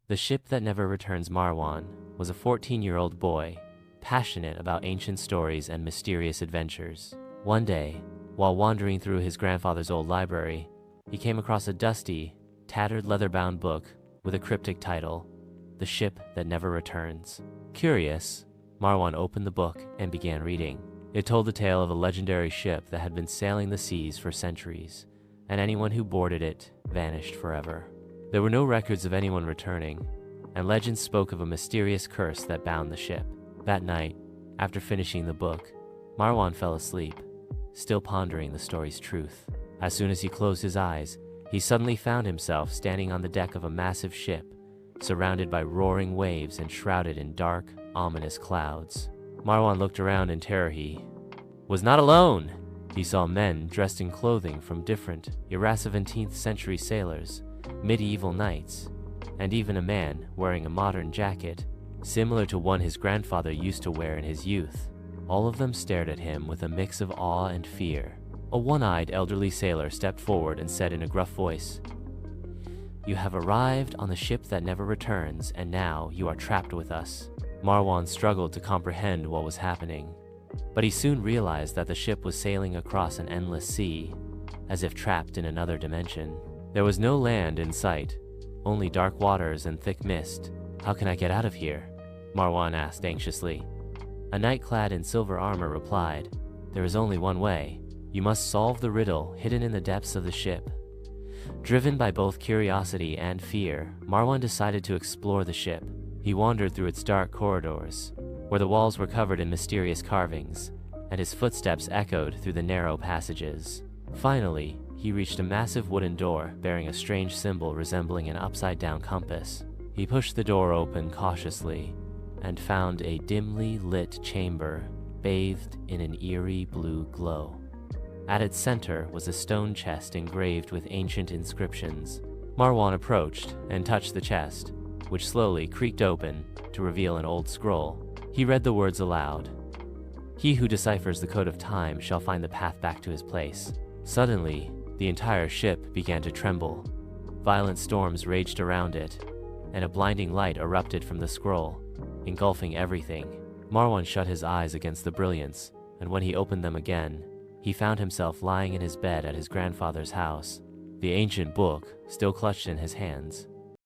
The Ship That Never Returns. Marwan was a 14-year-old boy, passionate about ancient stories and mysterious adventures. One day, while wandering through his grandfather's old library, he came across a dusty, tattered leather-bound book with a cryptic title, The Ship That Never Returns. Curious, Marwan opened the book and began reading. It told the tale of a legendary ship that had been sailing the seas for centuries, and anyone who boarded it vanished forever. There were no records of anyone returning, and legends spoke of a mysterious curse that bound the ship. That night, after finishing the book, Marwan fell asleep, still pondering the story's truth. As soon as he closed his eyes, he suddenly found himself standing on the deck of a massive ship, surrounded by roaring waves and shrouded in dark, ominous clouds. Marwan looked around in terror. He was not alone. He saw men dressed in clothing from different era 17th century sailors, medieval knights, and even a man wearing a modern jacket, similar to one his grandfather used to wear in his youth. All of them stared at him with a mix of awe and fear. A one-eyed elderly sailor stepped forward and said in a gruff voice, "You have arrived on the ship that never returns, and now you are trapped with us." Marwan struggled to comprehend what was happening, but he soon realized that the ship was sailing across an endless sea, as if trapped in another dimension. There was no land in sight, only dark waters and thick mist. "How can I get out of here?" Marwan asked anxiously. A knight clad in silver armor replied, "There is only one way. You must solve the riddle hidden in the depths of the ship." Driven by both curiosity and fear, Marwan decided to explore the ship. He wandered through its dark corridors, where the walls were covered in mysterious carvings, and his footsteps echoed through the narrow passages. Finally, he reached a massive wooden door bearing a strange symbol resembling an upside-down compass. He pushed the door open cautiously and found a dimly lit chamber bathed in an eerie blue glow. At its center was a stone chest engraved with ancient inscriptions. Marwan approached and touched the chest, which slowly creaked open to reveal an old scroll. He read the words aloud. "He who deciphers the code of time shall find the path back to his place." Suddenly, the entire ship began to tremble. Violent storms raged around it, and a blinding light erupted from the scroll, engulfing everything. Marwan shut his eyes against the brilliance, and when he opened them again, he found himself lying in his bed at his grandfather's house, the ancient book still clutched in his hands.